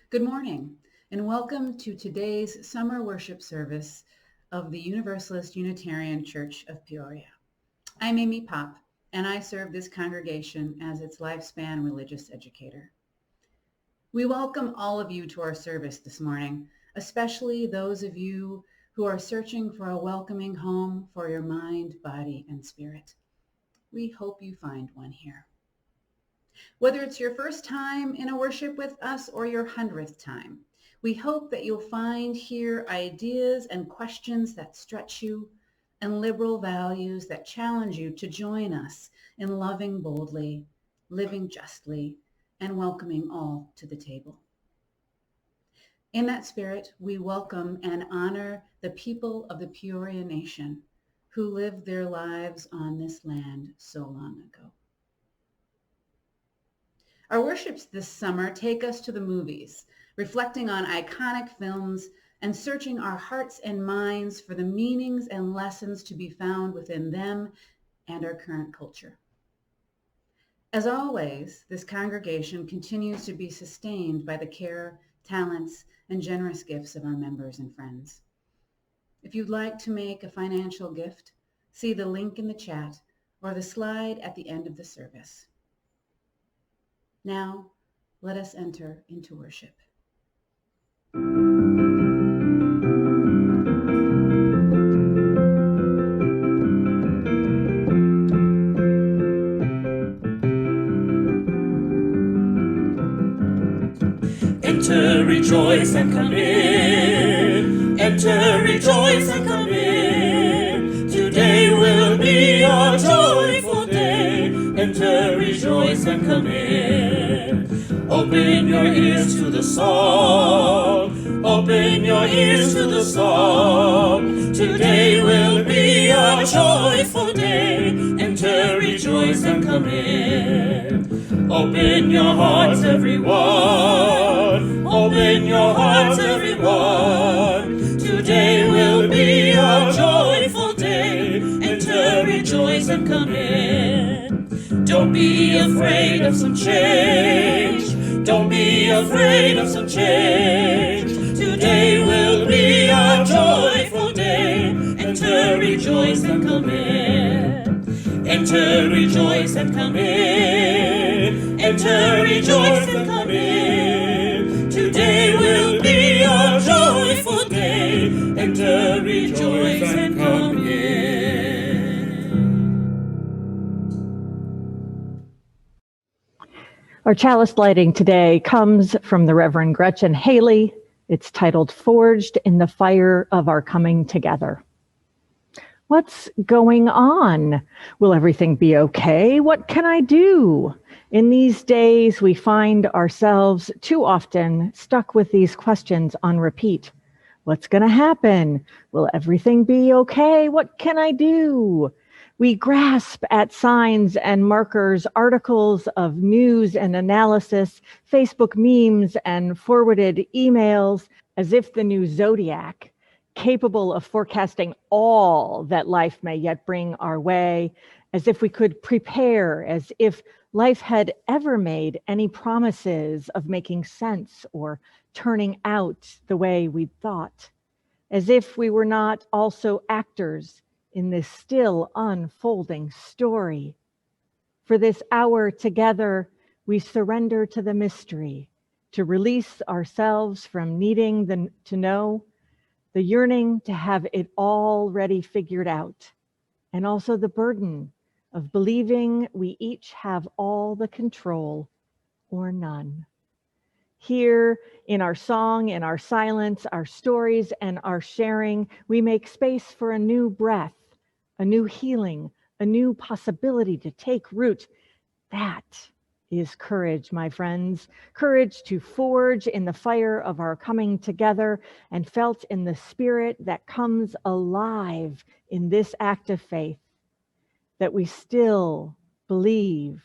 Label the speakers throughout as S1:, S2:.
S1: Good morning, and welcome to today's summer worship service of the Universalist Unitarian Church of Peoria. I'm Amy Popp, and I serve this congregation as its lifespan religious educator. We welcome all of you to our service this morning, especially those of you who are searching for a welcoming home for your mind, body, and spirit. We hope you find one here. Whether it's your first time in a worship with us or your 100th time, we hope that you'll find here ideas and questions that stretch you and liberal values that challenge you to join us in loving boldly, living justly, and welcoming all to the table. In that spirit, we welcome and honor the people of the Peoria Nation who lived their lives on this land so long ago. Our worships this summer take us to the movies, reflecting on iconic films and searching our hearts and minds for the meanings and lessons to be found within them and our current culture. As always, this congregation continues to be sustained by the care, talents, and generous gifts of our members and friends. If you'd like to make a financial gift, see the link in the chat or the slide at the end of the service. Now, let us enter into worship.
S2: Enter, rejoice, and come in. Enter, rejoice, and come in. Today will be a joyful day. Enter, rejoice, and come in. Open your ears to the song. Open your ears to the song. Today will be a joyful day. Enter, rejoice, and come in. Open your hearts, everyone. Open your hearts, everyone. Today will be a joyful day. Enter, rejoice, and come in. Don't be afraid of some change. Don't be afraid of some change. Today will be a joyful day. Enter, rejoice, and come in. Enter, rejoice, and come in. Enter, rejoice, and come in. Today will be a joyful day. Enter, rejoice, and come in.
S3: Our chalice lighting today comes from the Reverend Gretchen Haley. It's titled Forged in the Fire of Our Coming Together. What's going on? Will everything be okay? What can I do? In these days, we find ourselves too often stuck with these questions on repeat. What's going to happen? Will everything be okay? What can I do? We grasp at signs and markers, articles of news and analysis, Facebook memes and forwarded emails, as if the new zodiac, capable of forecasting all that life may yet bring our way, as if we could prepare, as if life had ever made any promises of making sense or turning out the way we'd thought, as if we were not also actors in this still unfolding story. For this hour together, we surrender to the mystery, to release ourselves from needing to know, the yearning to have it already figured out, and also the burden of believing we each have all the control or none. Here in our song, in our silence, our stories, and our sharing, we make space for a new breath, a new healing, a new possibility to take root. That is courage, my friends. Courage to forge in the fire of our coming together and felt in the spirit that comes alive in this act of faith, that we still believe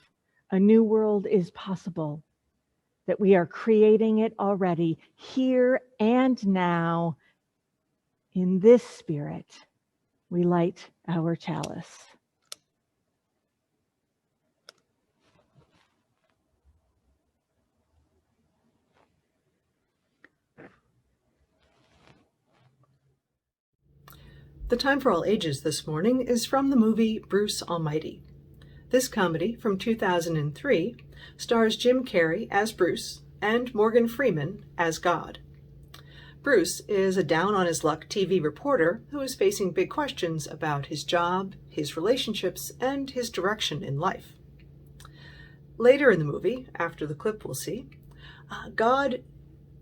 S3: a new world is possible, that we are creating it already here and now. In this spirit, we light our chalice.
S4: The Time for All Ages this morning is from the movie Bruce Almighty. This comedy from 2003 stars Jim Carrey as Bruce and Morgan Freeman as God. Bruce is a down-on-his-luck TV reporter who is facing big questions about his job, his relationships, and his direction in life. Later in the movie, after the clip we'll see, God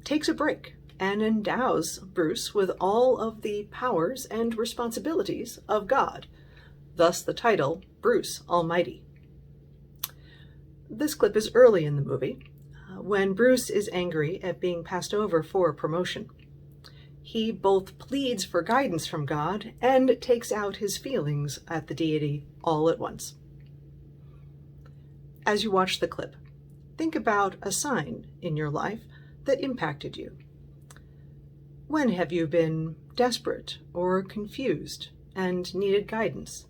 S4: takes a break and endows Bruce with all of the powers and responsibilities of God, thus the title, Bruce Almighty. This clip is early in the movie, when Bruce is angry at being passed over for a promotion. He both pleads for guidance from God and takes out his feelings at the deity all at once. As you watch the clip, think about a sign in your life that impacted you. When have you been desperate or confused and needed guidance?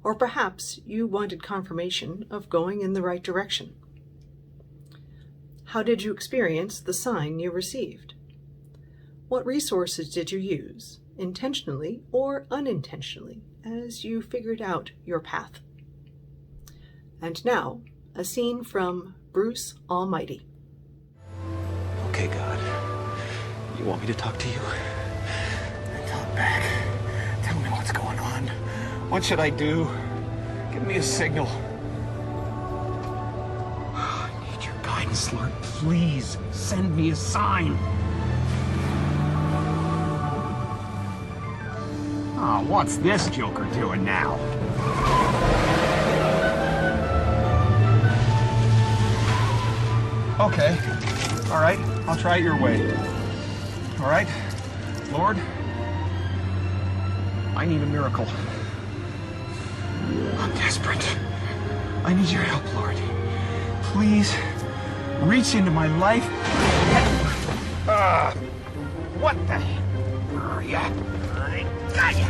S4: Or perhaps you wanted confirmation of going in the right direction. How did you experience the sign you received? What resources did you use, intentionally or unintentionally, as you figured out your path? And now, a scene from Bruce Almighty.
S5: Okay, God. You want me to talk to you? Talk back. Tell me what's going on. What should I do? Give me a signal. I need your guidance, Lord. Please send me a sign. Oh, what's this joker doing now? Okay. All right. I'll try it your way. All right? Lord, I need a miracle. I'm desperate. I need your help, Lord. Please, reach into my life. What the hell? Yeah. I got you.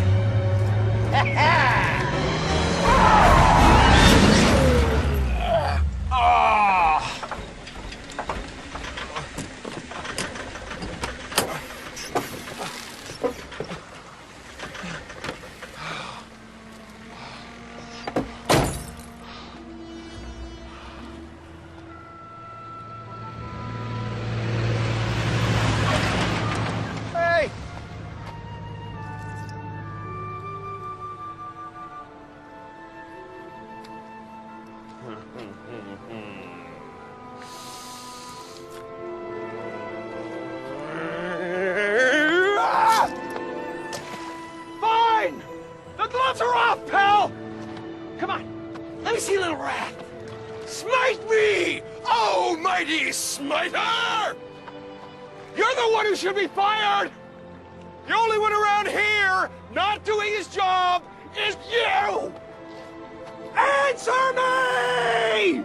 S6: Fine! The gloves are off, pal! Come on, let me see a little wrath. Smite me, almighty smiter! You're the one who should be fired! The only one around here not doing his job is you! Answer me!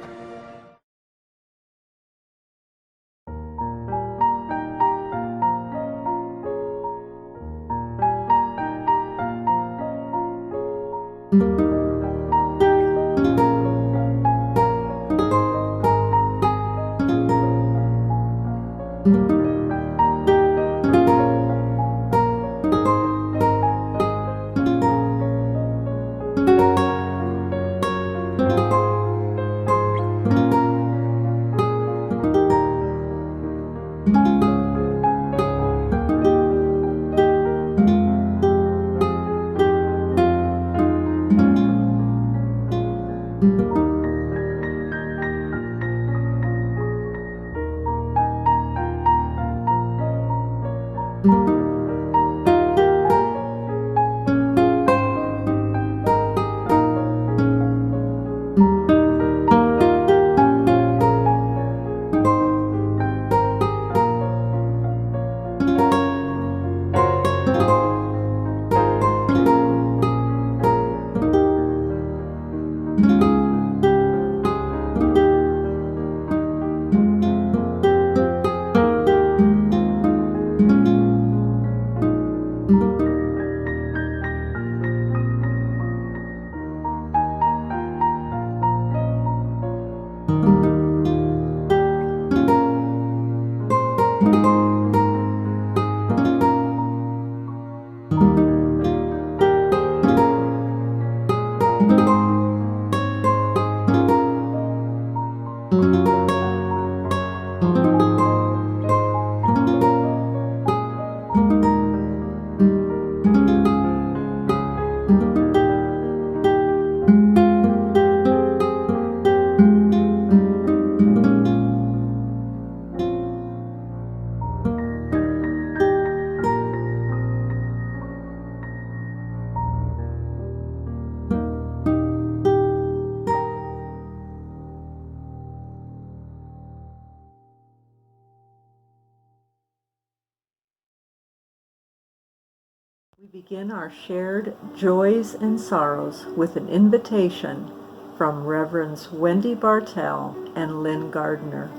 S7: We begin our shared joys and sorrows with an invitation from Reverends Wendy Bartell and Lynn Gardner.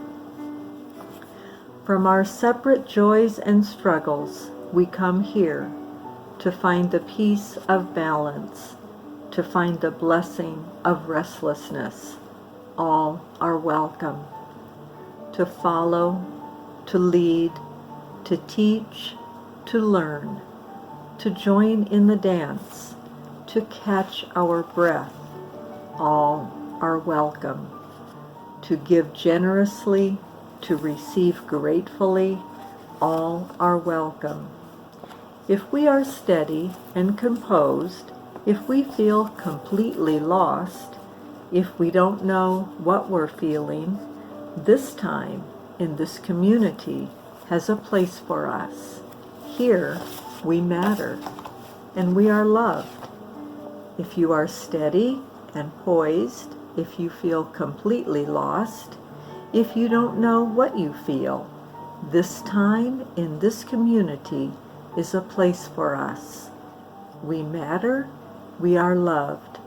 S7: From our separate joys and struggles, we come here to find the peace of balance, to find the blessing of restlessness. All are welcome. To follow, to lead, to teach, to learn, to join in the dance, to catch our breath. All are welcome. To give generously, to receive gratefully, all are welcome. If we are steady and composed, if we feel completely lost, if we don't know what we're feeling, this time in this community has a place for us. Here we matter, and we are loved. If you are steady and poised, if you feel completely lost, if you don't know what you feel, this time in this community is a place for us. We matter, we are loved.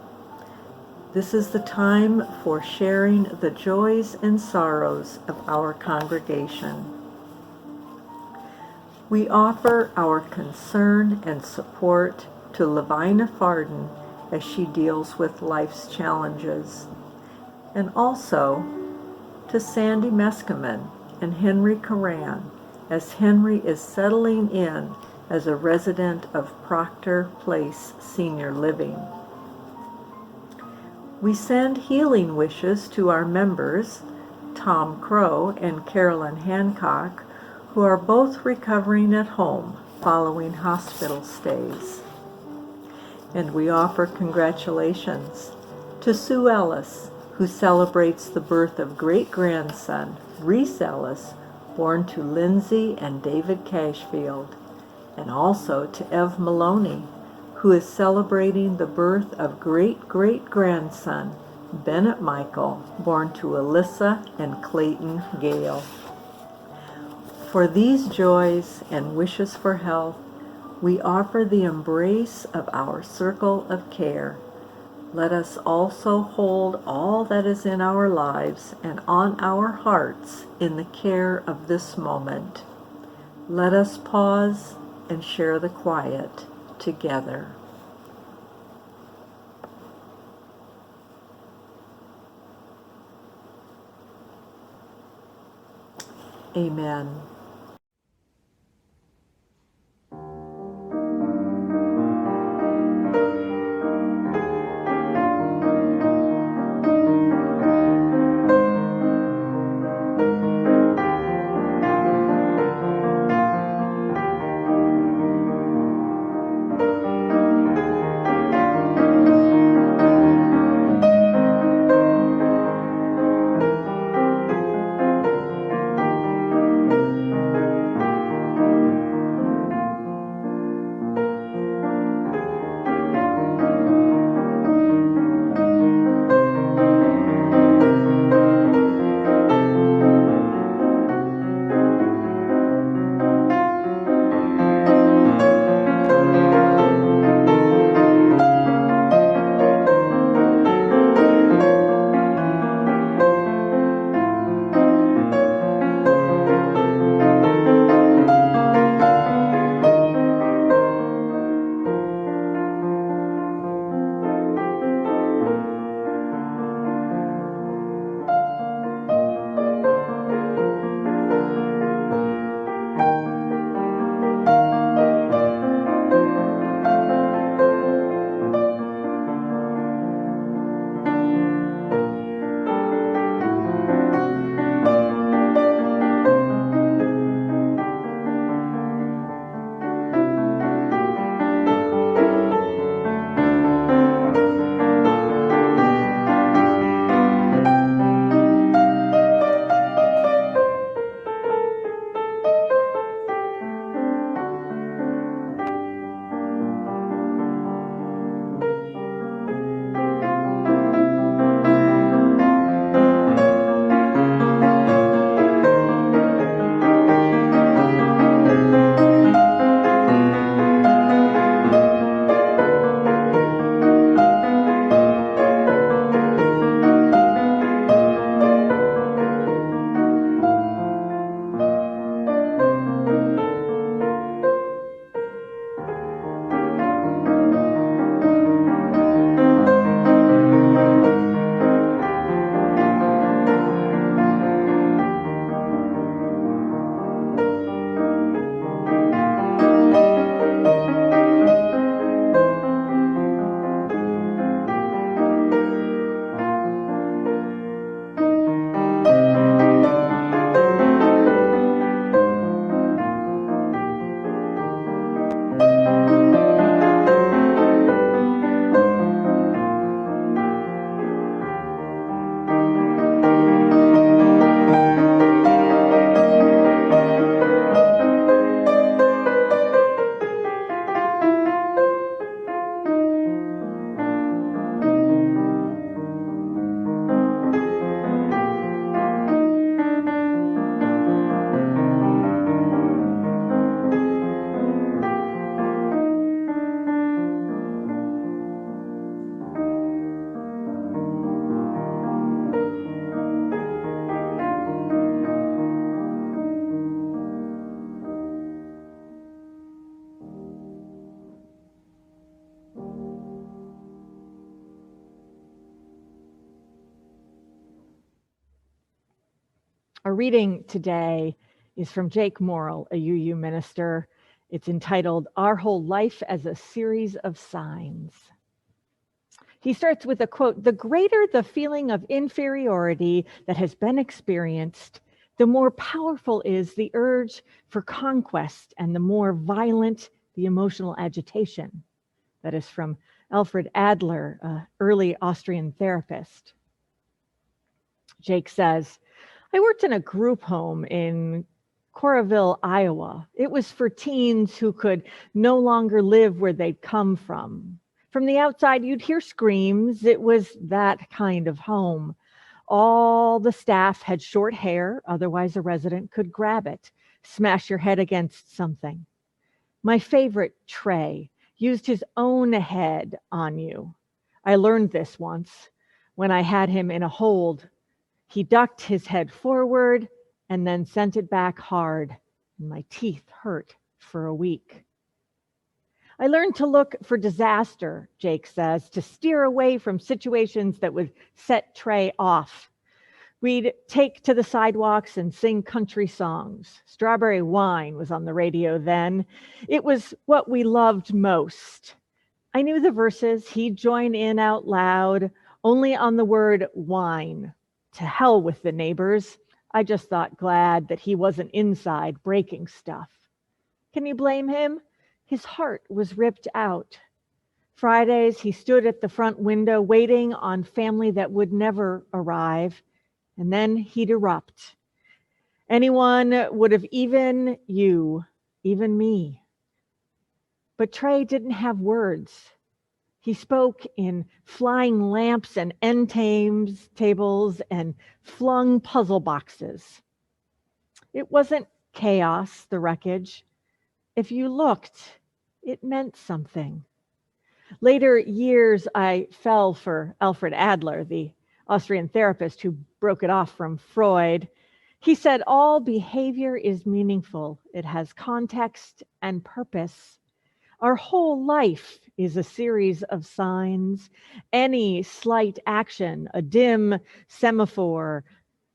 S7: This is the time for sharing the joys and sorrows of our congregation. We offer our concern and support to Lavina Farden as she deals with life's challenges, and also to Sandy Meskimen and Henry Coran as Henry is settling in as a resident of Proctor Place Senior Living. We send healing wishes to our members, Tom Crow and Carolyn Hancock, who are both recovering at home following hospital stays. And we offer congratulations to Sue Ellis, who celebrates the birth of great-grandson Reese Ellis, born to Lindsay and David Cashfield, and also to Ev Maloney, who is celebrating the birth of great-great-grandson Bennett Michael, born to Alyssa and Clayton Gale. For these joys and wishes for health, we offer the embrace of our circle of care. Let us also hold all that is in our lives and on our hearts in the care of this moment. Let us pause and share the quiet together. Amen.
S3: Our reading today is from Jake Morrill, a UU minister. It's entitled, Our Whole Life as a Series of Signs. He starts with a quote, "The greater the feeling of inferiority that has been experienced, the more powerful is the urge for conquest and the more violent the emotional agitation." That is from Alfred Adler, an early Austrian therapist. Jake says, "I worked in a group home in Coralville, Iowa. It was for teens who could no longer live where they'd come from. From the outside, you'd hear screams. It was that kind of home. All the staff had short hair, otherwise a resident could grab it, smash your head against something. My favorite, Trey, used his own head on you. I learned this once when I had him in a hold. He ducked his head forward and then sent it back hard, and my teeth hurt for a week. I learned to look for disaster," Jake says, "to steer away from situations that would set Trey off. We'd take to the sidewalks and sing country songs. Strawberry Wine was on the radio then. It was what we loved most. I knew the verses. He'd join in out loud, only on the word wine. To hell with the neighbors. I just thought glad that he wasn't inside breaking stuff. Can you blame him? His heart was ripped out. Fridays, he stood at the front window waiting on family that would never arrive, and then he'd erupt. Anyone would have even you, even me. But Trey didn't have words. He spoke in flying lamps and end tables and flung puzzle boxes. It wasn't chaos, the wreckage. If you looked, it meant something. Later years, I fell for Alfred Adler, the Austrian therapist who broke it off from Freud. He said, all behavior is meaningful. It has context and purpose. Our whole life is a series of signs. Any slight action, a dim semaphore.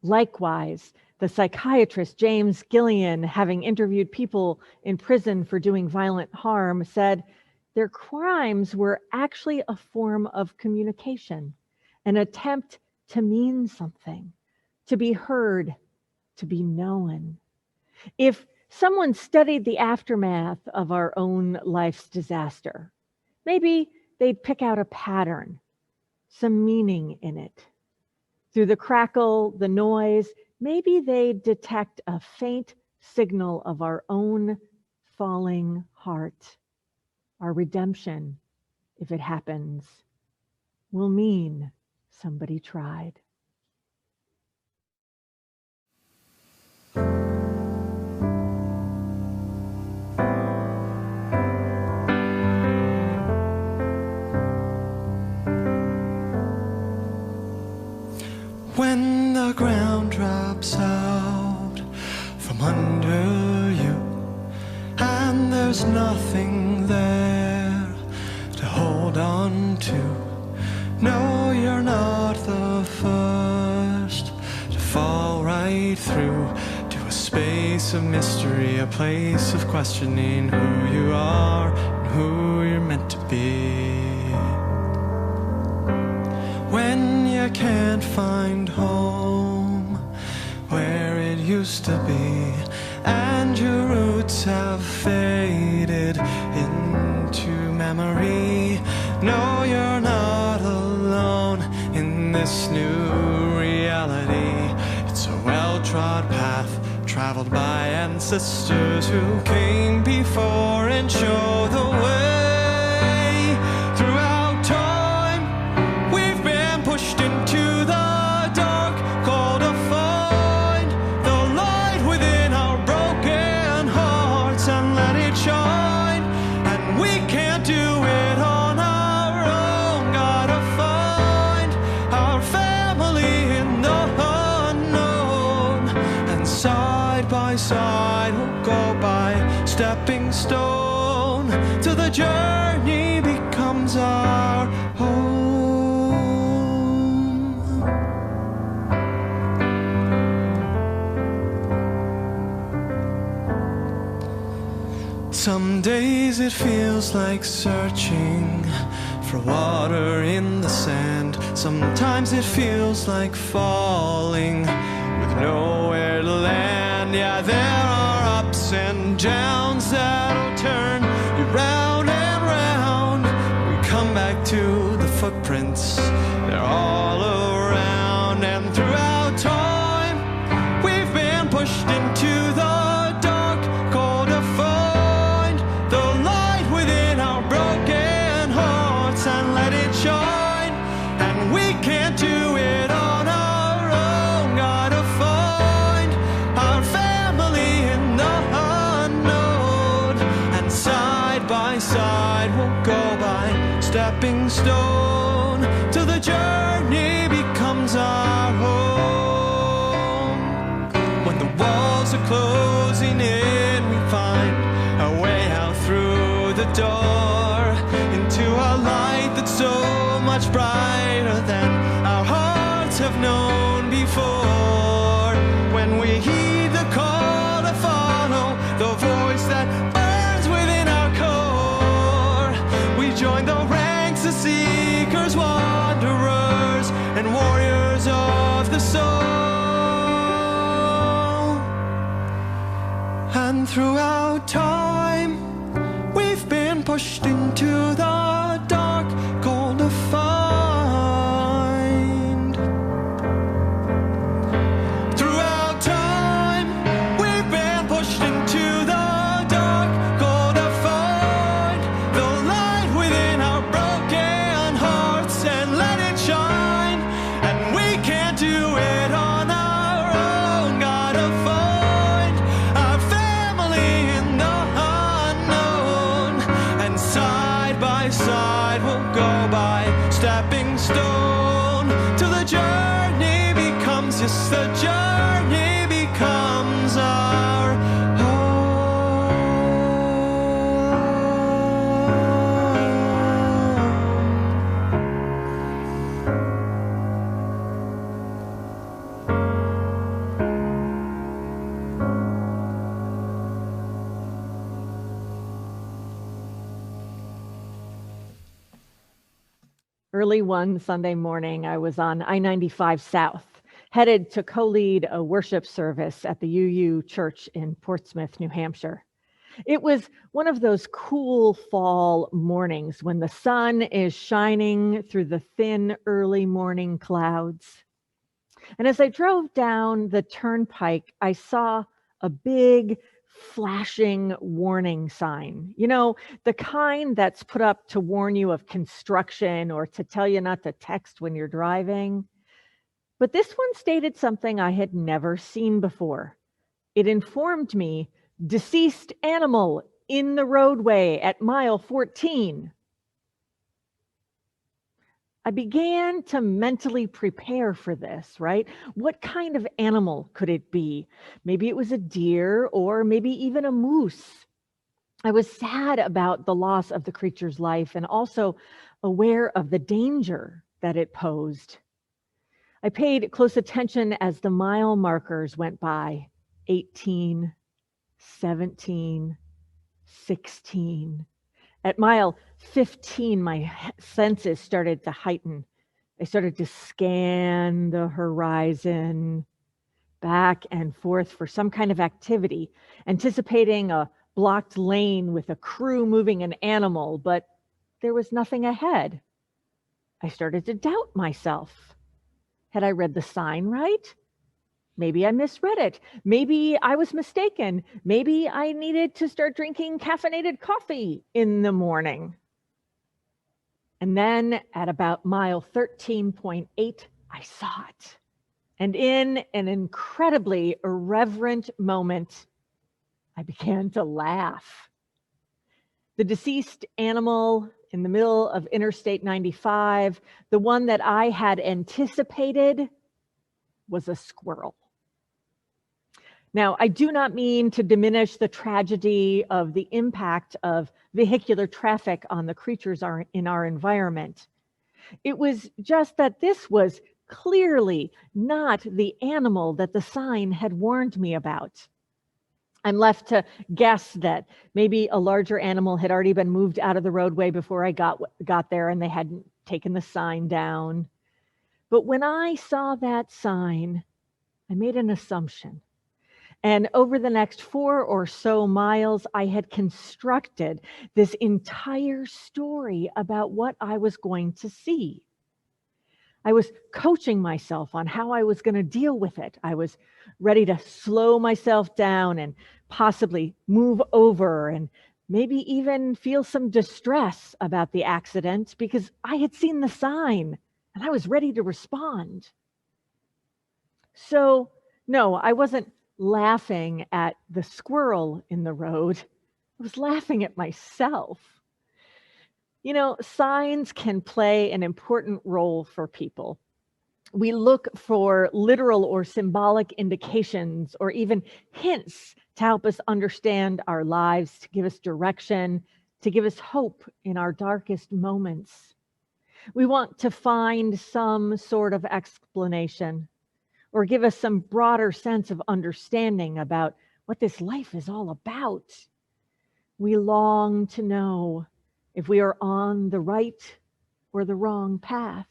S3: Likewise, the psychiatrist James Gillian, having interviewed people in prison for doing violent harm, said their crimes were actually a form of communication, an attempt to mean something, to be heard, to be known. If someone studied the aftermath of our own life's disaster, maybe they'd pick out a pattern, some meaning in it. Through the crackle, the noise, maybe they'd detect a faint signal of our own falling heart. Our redemption, if it happens, will mean somebody tried.
S2: When the ground drops out from under you and there's nothing there to hold on to, no, you're not the first to fall right through to a space of mystery, a place of questioning who you are and who you're meant to be. When you can't find home where it used to be, and your roots have faded into memory, no, you're not alone in this new reality. It's a well-trod path traveled by ancestors who came before and show the way. Throughout time, we've been pushed into the dark, called to find the light within our broken hearts and let it shine. And we can't do it on our own, gotta find our family in the unknown. And side by side we'll go by stepping stone till the journey becomes our home.
S8: Some days it feels like searching for water in the sand. Sometimes it feels like falling with nowhere to land. Yeah, there are ups and downs that'll turn you round and round. We come back to the footprints, they're all around. And throughout time, we've been pushed into the dark, called to find the light within our broken hearts and let it shine. And we can't do it on our own, gotta find our family in the unknown. And side by side we'll go by, stepping stone, till the journey becomes our home. When the walls are closing in, we find our way out through the door, into a light that's so much brighter than our hearts have known before. When we heed the call to follow the voice that burns within our core, we join the ranks of seekers, wanderers, and warriors of the soul. And throughout time, we've been pushed into the dark, called to find. Throughout time, we've been pushed into the dark, called to find the light within our broken hearts and let it shine. And we can't do it on our own, gotta find our family in the unknown. And side by side we'll go by, stepping stone, till the journey becomes, yes, the journey becomes our home.
S3: Early one Sunday morning, I was on I-95 South, headed to co-lead a worship service at the UU Church in Portsmouth, New Hampshire. It was one of those cool fall mornings when the sun is shining through the thin early morning clouds. And as I drove down the turnpike, I saw a big flashing warning sign. You know, the kind that's put up to warn you of construction or to tell you not to text when you're driving. But this one stated something I had never seen before. It informed me, deceased animal in the roadway at mile 14. I began to mentally prepare for this, right? What kind of animal could it be? Maybe it was a deer or maybe even a moose. I was sad about the loss of the creature's life and also aware of the danger that it posed. I paid close attention as the mile markers went by, 18, 17, 16. At mile 15, my senses started to heighten. I started to scan the horizon back and forth for some kind of activity, anticipating a blocked lane with a crew moving an animal, but there was nothing ahead. I started to doubt myself. Had I read the sign right? Maybe I misread it. Maybe I was mistaken. Maybe I needed to start drinking caffeinated coffee in the morning. And then at about mile 13.8, I saw it. And in an incredibly irreverent moment, I began to laugh. The deceased animal in the middle of Interstate 95, the one that I had anticipated, was a squirrel. Now, I do not mean to diminish the tragedy of the impact of vehicular traffic on the creatures in our environment. It was just that this was clearly not the animal that the sign had warned me about. I'm left to guess that maybe a larger animal had already been moved out of the roadway before I got there and they hadn't taken the sign down. But when I saw that sign, I made an assumption. And over the next 4 or so miles, I had constructed this entire story about what I was going to see. I was coaching myself on how I was going to deal with it. I was ready to slow myself down and possibly move over and maybe even feel some distress about the accident because I had seen the sign and I was ready to respond. So, no, I wasn't laughing at the squirrel in the road. I was laughing at myself. You know, signs can play an important role for people. We look for literal or symbolic indications or even hints to help us understand our lives, to give us direction, to give us hope in our darkest moments. We want to find some sort of explanation or give us some broader sense of understanding about what this life is all about. We long to know if we are on the right or the wrong path.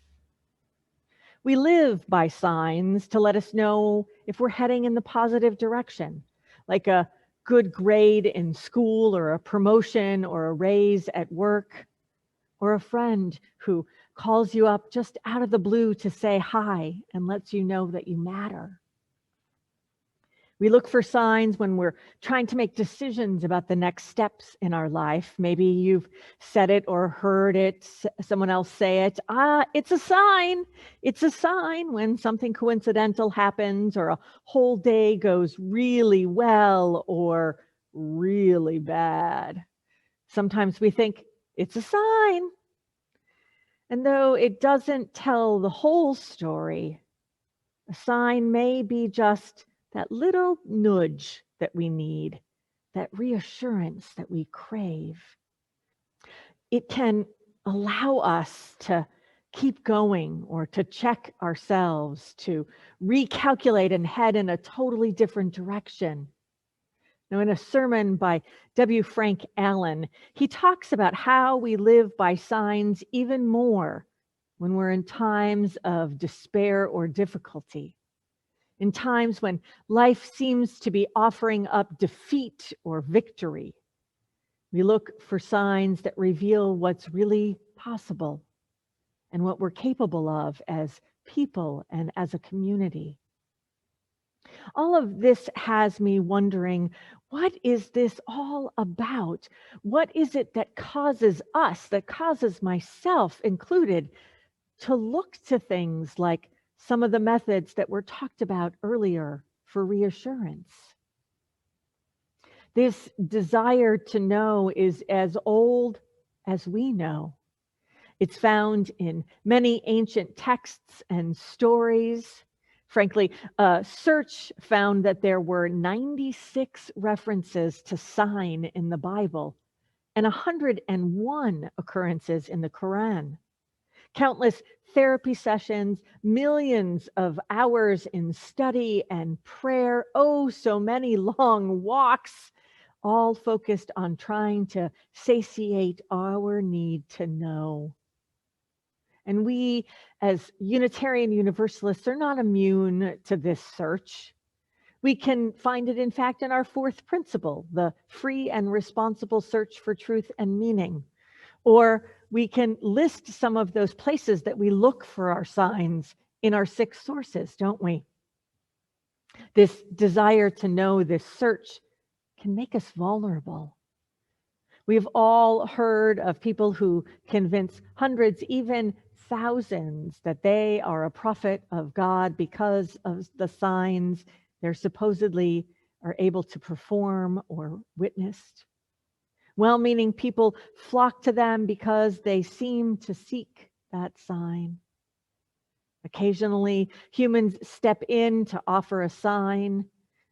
S3: We live by signs to let us know if we're heading in the positive direction, like a good grade in school or a promotion or a raise at work, or a friend who calls you up just out of the blue to say hi and lets you know that you matter. We look for signs when we're trying to make decisions about the next steps in our life. Maybe you've said it or heard it, someone else say it. It's a sign. It's a sign when something coincidental happens or a whole day goes really well or really bad. Sometimes we think it's a sign. And though it doesn't tell the whole story, a sign may be just that little nudge that we need, that reassurance that we crave. It can allow us to keep going or to check ourselves, to recalculate and head in a totally different direction. Now, in a sermon by W. Frank Allen, he talks about how we live by signs even more when we're in times of despair or difficulty. In times when life seems to be offering up defeat or victory, we look for signs that reveal what's really possible and what we're capable of as people and as a community. All of this has me wondering, what is this all about? What is it that causes us, that causes myself included, to look to things like some of the methods that were talked about earlier for reassurance? This desire to know is as old as we know. It's found in many ancient texts and stories. Frankly, a search found that there were 96 references to sign in the Bible and 101 occurrences in the Quran. Countless therapy sessions, millions of hours in study and prayer, oh, so many long walks, all focused on trying to satiate our need to know. And we, as Unitarian Universalists, are not immune to this search. We can find it, in fact, in our fourth principle, the free and responsible search for truth and meaning. Or we can list some of those places that we look for our signs in our 6 sources, don't we? This desire to know, this search, can make us vulnerable. We've all heard of people who convince hundreds, even thousands, that they are a prophet of God because of the signs they're supposedly are able to perform or witnessed. Well-meaning people flock to them because they seem to seek that sign. Occasionally, humans step in to offer a sign.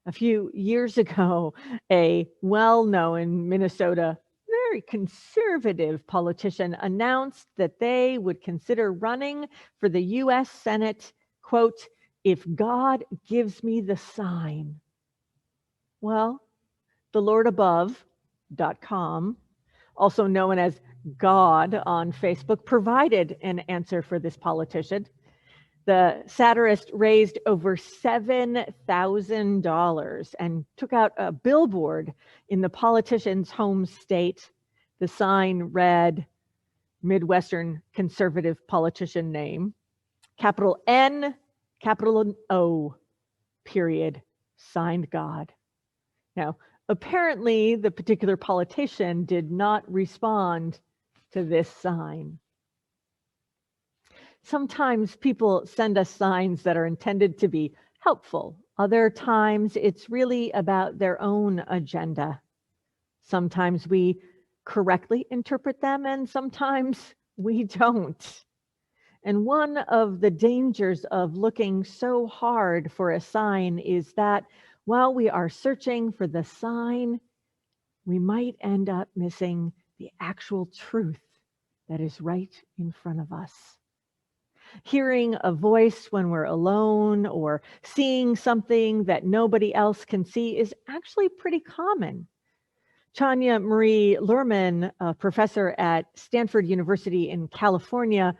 S3: A few years ago, a well-known Minnesota, very conservative politician announced that they would consider running for the U.S. Senate, quote, "if God gives me the sign." Well, thelordabove.com, also known as God on Facebook, provided an answer for this politician. The satirist raised over $7,000 and took out a billboard in the politician's home state. The sign read, Midwestern conservative politician name, capital N, capital O, period, signed God. Now, apparently, the particular politician did not respond to this sign. Sometimes people send us signs that are intended to be helpful. Other times, it's really about their own agenda. Sometimes we correctly interpret them, and sometimes we don't. And one of the dangers of looking so hard for a sign is that while we are searching for the sign, we might end up missing the actual truth that is right in front of us. Hearing a voice when we're alone or seeing something that nobody else can see is actually pretty common. Chania Marie Lerman, a professor at Stanford University in California,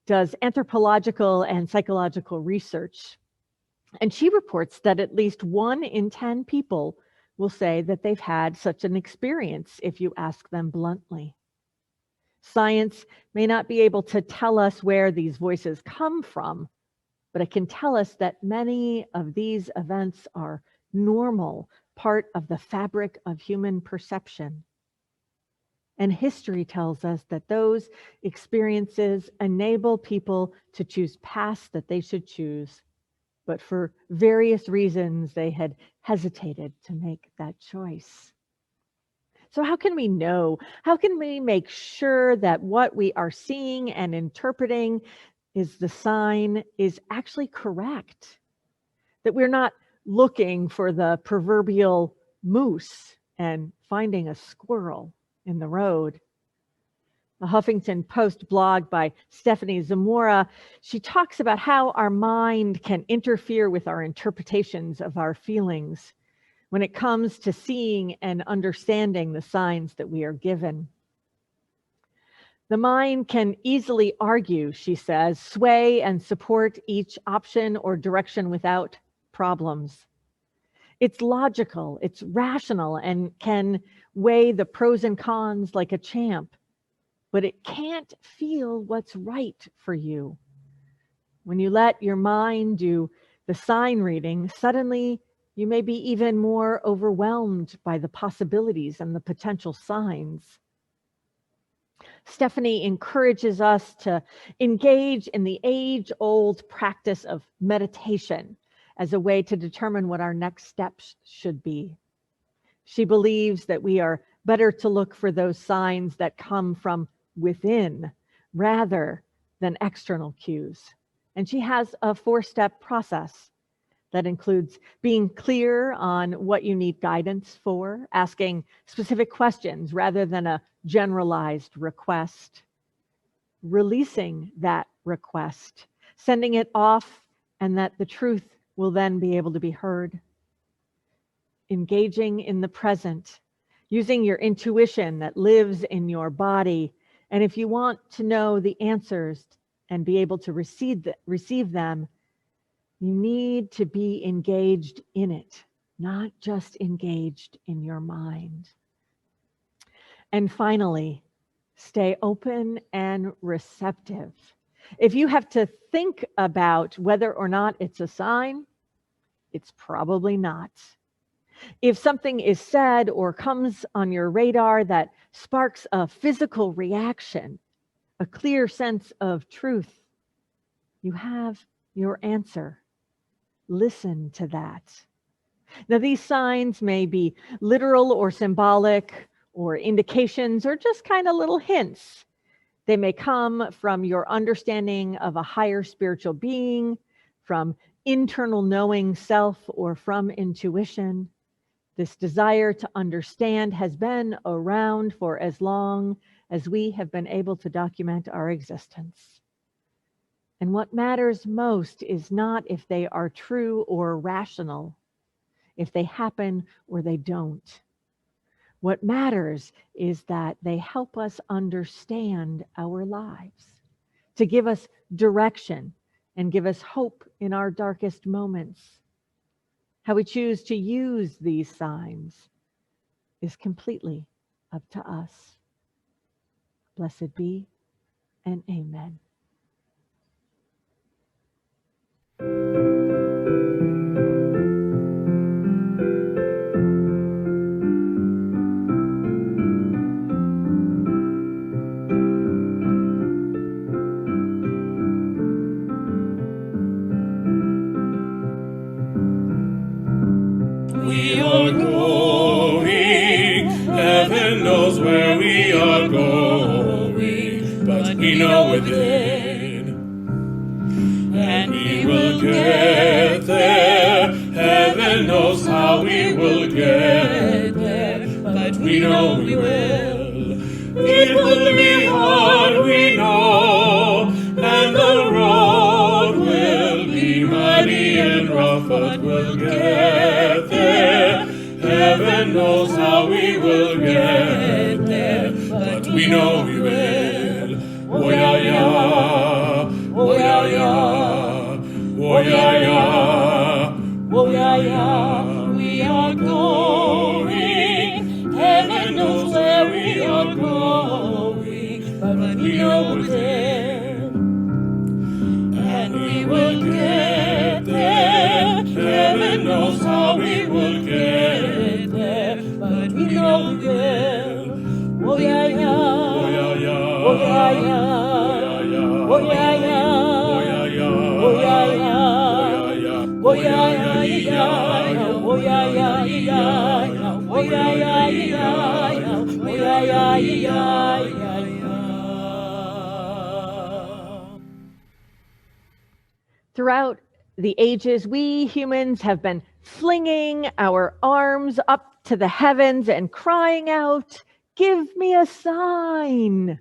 S3: does anthropological and psychological research. And she reports that at least 1 in 10 people will say that they've had such an experience if you ask them bluntly. Science may not be able to tell us where these voices come from, but it can tell us that many of these events are normal, part of the fabric of human perception. And history tells us that those experiences enable people to choose paths that they should choose, but for various reasons they had hesitated to make that choice. So how can we know? How can we make sure that what we are seeing and interpreting is the sign is actually correct? That we're not looking for the proverbial moose and finding a squirrel in the road. A Huffington Post blog by Stephanie Zamora, she talks about how our mind can interfere with our interpretations of our feelings when it comes to seeing and understanding the signs that we are given. The mind can easily argue, she says, sway and support each option or direction without problems. It's logical, it's rational, and can weigh the pros and cons like a champ, but it can't feel what's right for you. When you let your mind do the sign reading, suddenly you may be even more overwhelmed by the possibilities and the potential signs. Stephanie encourages us to engage in the age-old practice of meditation as a way to determine what our next steps should be. She believes that we are better to look for those signs that come from within rather than external cues. And she has a 4-step process that includes being clear on what you need guidance for, asking specific questions rather than a generalized request, releasing that request, sending it off, and that the truth will then be able to be heard, engaging in the present, using your intuition that lives in your body. And if you want to know the answers and be able to receive them, you need to be engaged in it, not just engaged in your mind. And finally, stay open and receptive. If you have to think about whether or not it's a sign, it's probably not. If something is said or comes on your radar that sparks a physical reaction, a clear sense of truth, you have your answer. Listen to that. Now, these signs may be literal or symbolic or indications or just kind of little hints. They may come from your understanding of a higher spiritual being, from internal knowing self, or from intuition. This desire to understand has been around for as long as we have been able to document our existence. And what matters most is not if they are true or rational, if they happen or they don't. What matters is that they help us understand our lives, to give us direction and give us hope in our darkest moments. How we choose to use these signs is completely up to us. Blessed be and amen.
S2: We are going, heaven knows where we are going, but we know within. And we will get there, heaven knows how we will get there, but we know we will. It will be hard, we know, and the road will be muddy and rough, but we'll get there. Heaven knows how we will get there, but we know we will. Oh yeah, yeah. Oh yeah, yeah. Oh yeah, yeah. Oh yeah, yeah. We are going. Heaven knows where we are going, but we know we're there. And we will get there. Heaven knows how we will get there, but we know we will. Oh yeah, yeah. Oh yeah, yeah. Oh yeah, yeah. Oh yeah, yeah. Oh yeah, yeah. Oh yeah, yeah. Oh yeah, yeah. Oh yeah, yeah. Oh yeah, yeah. Oh yeah, yeah.
S3: Throughout the ages, we humans have been flinging our arms up to the heavens and crying out, "Give me a sign."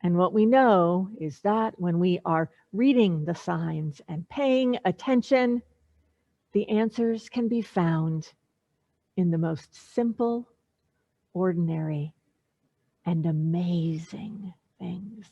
S3: And what we know is that when we are reading the signs and paying attention, the answers can be found in the most simple, ordinary, and amazing things.